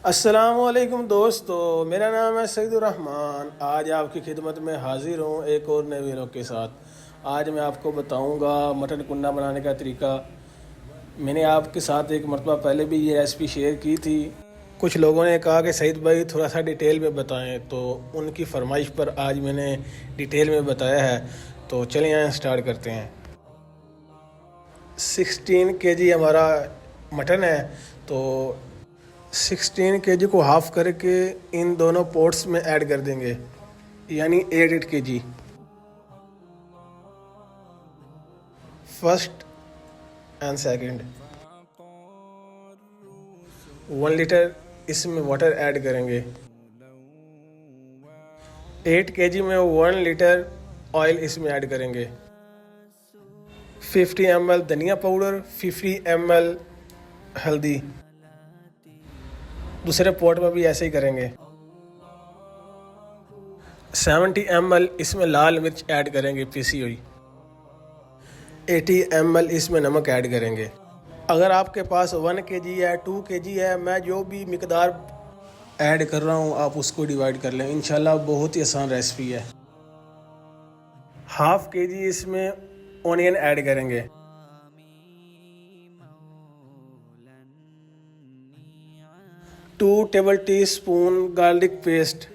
अस्सलामुअलैकुम दोस्तों, मेरा नाम है सईदुर्रहमान। आज आपकी खिदमत में हाजिर हूँ एक और नए वीडियो के साथ। आज मैं आपको बताऊँगा मटन कुंडा बनाने का तरीका। मैंने आपके साथ एक मरतबा पहले भी ये रेसिपी शेयर की थी। कुछ लोगों ने कहा कि सईद भाई थोड़ा सा डिटेल में बताएं, तो उनकी फरमाइश पर आज मैंने डिटेल में बताया है। तो चलिए यहाँ स्टार्ट करते हैं। 16 केजी हमारा मटन है, तो 16 केजी को हाफ़ करके इन दोनों पोट्स में ऐड कर देंगे, यानी 8 KG. First and second 1 litre इसमें वाटर ऐड करेंगे। 8 केजी में 1 लीटर ऑयल इसमें ऐड करेंगे। 50 ml धनिया पाउडर, 50 ml हल्दी। दूसरे पॉट में भी ऐसे ही करेंगे। 70 ml इसमें लाल मिर्च ऐड करेंगे पीसी हुई। 80 ml इसमें नमक ऐड करेंगे। अगर आपके पास 1 केजी है, 2 केजी है, मैं जो भी मिकदार ऐड कर रहा हूँ आप उसको डिवाइड कर लें। इंशाल्लाह बहुत ही आसान रेसिपी है। हाफ़ केजी इसमें ऑनियन ऐड करेंगे। 2 टेबल टीस्पून गार्लिक पेस्ट।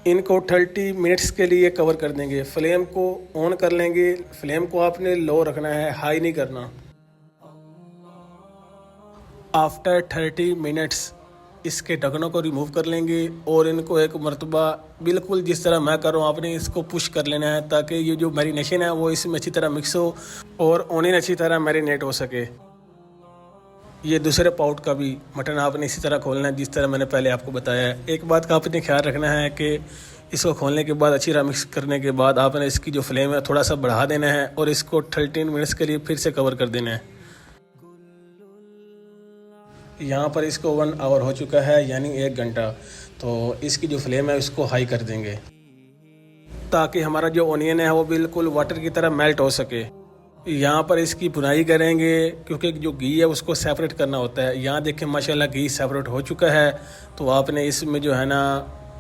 इनको 30 मिनट्स के लिए कवर कर देंगे। फ्लेम को ऑन कर लेंगे। फ्लेम को आपने लो रखना है, हाई नहीं करना। आफ्टर 30 मिनट्स इसके ढक्कनों को रिमूव कर लेंगे और इनको एक मरतबा बिल्कुल जिस तरह मैं कर रहा हूँ आपने इसको पुश कर लेना है, ताकि ये जो मैरिनेशन है वो इसमें अच्छी तरह मिक्स हो और ऑनियन अच्छी तरह मैरिनेट हो सके। ये दूसरे पाउट का भी मटन आपने इसी तरह खोलना है जिस तरह मैंने पहले आपको बताया है। एक बात का आपने ख्याल रखना है कि इसको खोलने के बाद अच्छी तरह मिक्स करने के बाद आपने इसकी जो फ्लेम है थोड़ा सा बढ़ा देना है और इसको 13 मिनट्स के लिए फिर से कवर कर देना है। यहाँ पर इसको 1 आवर हो चुका है, यानी 1 घंटा। तो इसकी जो फ्लेम है उसको हाई कर देंगे ताकि हमारा जो ऑनियन है वो बिल्कुल वाटर की तरह मेल्ट हो सके। यहाँ पर इसकी भुनाई करेंगे क्योंकि जो घी है उसको सेपरेट करना होता है। यहाँ देखें माशाल्लाह घी सेपरेट हो चुका है। तो आपने इसमें जो है ना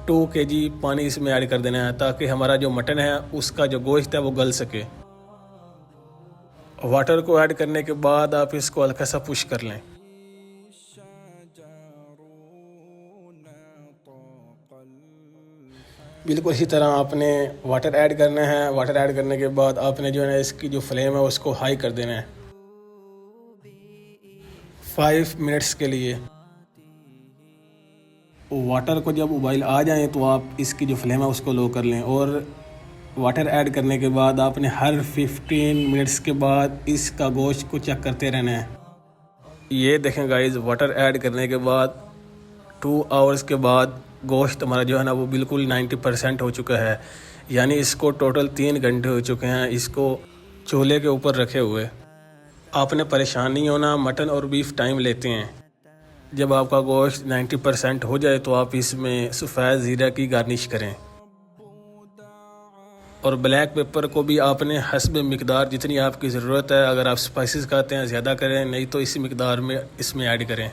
2 केजी पानी इसमें ऐड कर देना है ताकि हमारा जो मटन है उसका जो गोश्त है वो गल सके। वाटर को ऐड करने के बाद आप इसको हल्का सा पुश कर लें। बिल्कुल इसी तरह आपने वाटर ऐड करना है। वाटर ऐड करने के बाद आपने जो है ना इसकी जो फ्लेम है उसको हाई कर देना है 5 मिनट्स के लिए। वाटर को जब उबाल आ जाए तो आप इसकी जो फ्लेम है उसको लो कर लें और वाटर ऐड करने के बाद आपने हर 15 मिनट्स के बाद इसका गोश्त को चेक करते रहना है। ये देखें गाइस, वाटर ऐड करने के बाद 2 आवर्स के बाद गोश्त हमारा जो है ना वो बिल्कुल 90% हो चुका है, यानी इसको टोटल 3 घंटे हो चुके हैं इसको चूल्हे के ऊपर रखे हुए। आपने परेशान नहीं होना, मटन और बीफ टाइम लेते हैं। जब आपका गोश्त 90% हो जाए तो आप इसमें सफ़ेद ज़ीरा की गार्निश करें और ब्लैक पेपर को भी आपने हस्ब मिकदार जितनी आपकी ज़रूरत है, अगर आप स्पाइसेस खाते हैं ज़्यादा करें, नहीं तो इसी मिकदार में इसमें ऐड करें।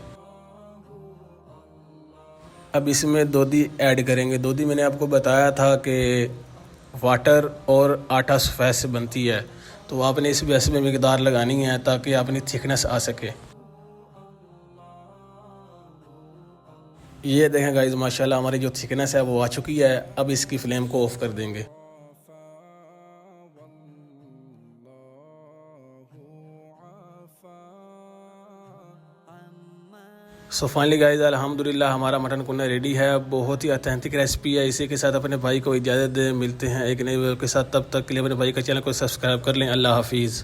अब इसमें दूधी ऐड करेंगे। दूधी मैंने आपको बताया था कि वाटर और आटा सफ़ेद से बनती है, तो आपने इस वैसे में मिकदार लगानी है ताकि अपनी थिकनेस आ सके। ये देखें गाइस, माशाल्लाह हमारी जो थिकनेस है वो आ चुकी है। अब इसकी फ्लेम को ऑफ कर देंगे। सो फाइनली गाइस, अल्हम्दुलिल्लाह हमारा मटन कुंडा रेडी है। बहुत ही ऑथेंटिक रेसिपी है। इसी के साथ अपने भाई को इजाज़त दें। मिलते हैं एक नई वीडियो के साथ, तब तक के लिए अपने भाई का चैनल को सब्सक्राइब कर लें। अल्लाह हाफिज़।